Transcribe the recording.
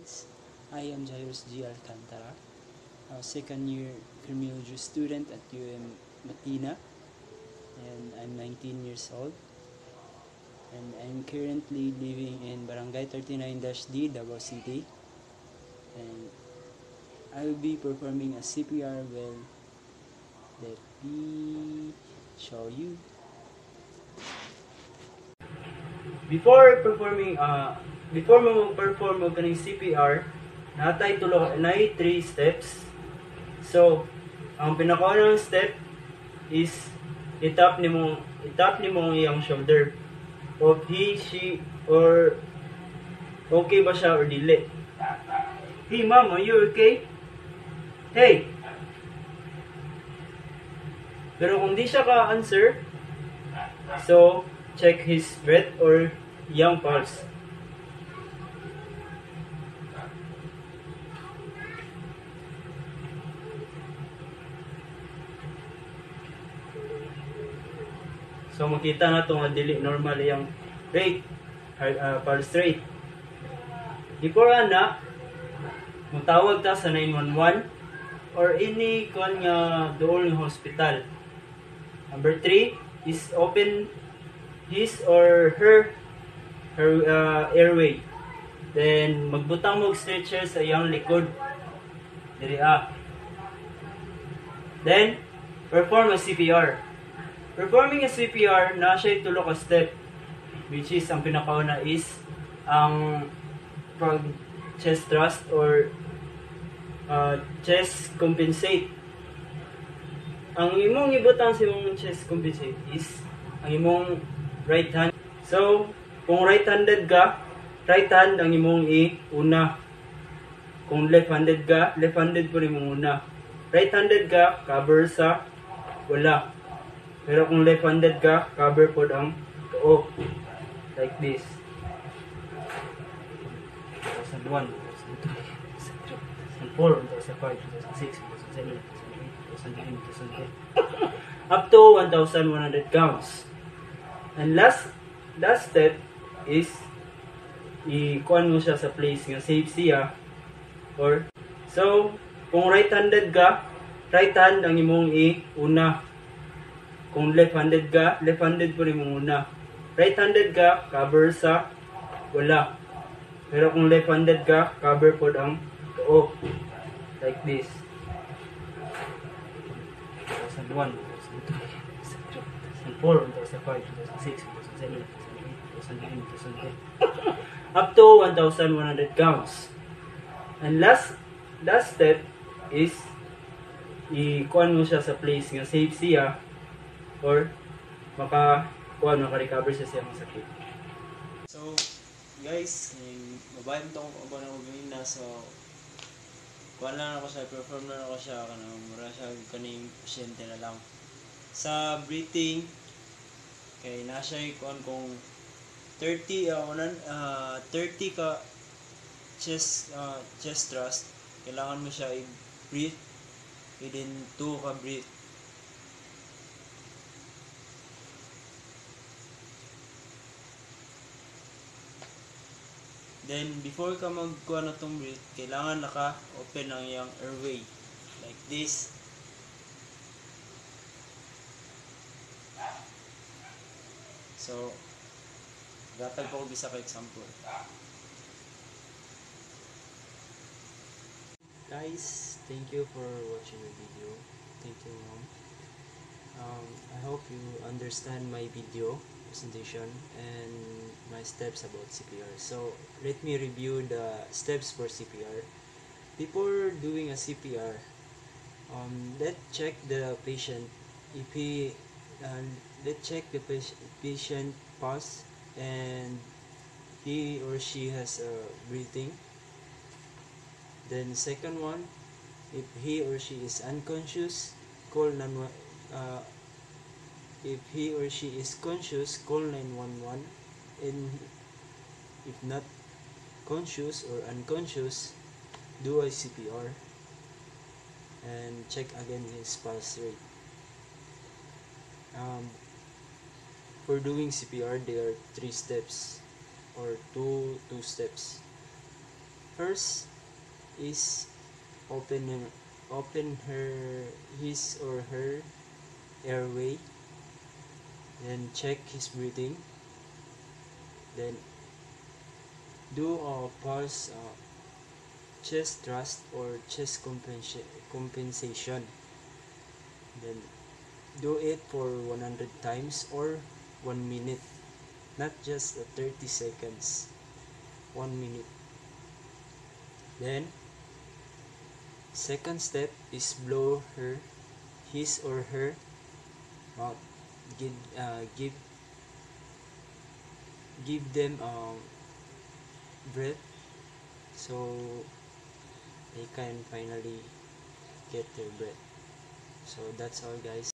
friends. I am Jairus G. Alcantara, a second year criminology student at UM Matina, and I'm 19 years old. And I'm currently living in Barangay 39-D, Davao City. And I will be performing a CPR. Well, let me show you. Before performing, before mo mag-perform mo kaning CPR, natay 3 steps. So, ang pinakaunang step is itap ni mo ang iyang shoulder. Of he, she, or okay ba siya or dili. Hey mom, are you okay? Hey! Pero kung di siya ka-answer, so, check his breath or iyang pulse. So makita na ito nga dili normal iyang rate, pulse rate. Before ana, mutawag ta sa 911 or any kon nga dool ng hospital. Number 3 is open his or her airway. Then magbutang mo og stretcher sa iyang likod. Diri Then perform a CPR. Performing a CPR, na siya tulo ka step, which is ang pinakauna is ang pag chest thrust or chest compensate. Ang imong ibutang sa imong chest compensate is ang imong right hand. So, kung right-handed ka, right hand ang imong iuna. Kung left-handed ka, left-handed po rin imong una. Right-handed ka, cover sa wala. Pero kung left-handed ka, cover po ang tuo. Like this. 2001, 2002, 2003, 2004, 2005, 2006, 2007, 2008, 2009, 2010. Up to 1,100 counts. And last step is i-kuan mo siya sa place nga safe siya. Or, so, kung right-handed ka, right hand ang imong iuna. Kung left-handed ka, left-handed po rin mo muna. Right-handed ka, cover sa wala. Pero kung left-handed ka, cover po ang tuo. Like this. 2001, 2002, 2003, 2004, 2005, 2006, 2007, 2008, 2009, 2010. Up to 1,100 counts. And last step is i-kuan mo siya sa place nga safe siya. Or maka-recover siya siyang sakit. So, guys, mabayad ito kung ano na. So, kuha lang ako siya, perform na ako siya, mura siya kaning pasyente na lang. Sa breathing, kay nasa kuan kung 30 ka chest thrust, kailangan mo siya i-breathe within 2 ka breath. Then, before ka magkuha na itong breath, kailangan naka-open ang iyang airway. Like this. So, gatag po ko bisa ka example. Guys, thank you for watching my video. Thank you, mom. I hope you understand my video presentation and my steps about CPR. So let me review the steps for CPR. Before doing a CPR, let's check the patient. Let's check the patient pulse and he or she has breathing. Then second one, if he or she is unconscious, call 911. If he or she is conscious, call 911. And if not conscious or unconscious, do a CPR and check again his pulse rate. For doing CPR, there are 3 steps or two steps. first is open his or her airway, then check his breathing, then do a pulse chest thrust or chest compensation, then do it for 100 times or 1 minute, not just 30 seconds, 1 minute. Then second step is blow his or her mouth. Give them breath so they can finally get their breath. So that's all, guys.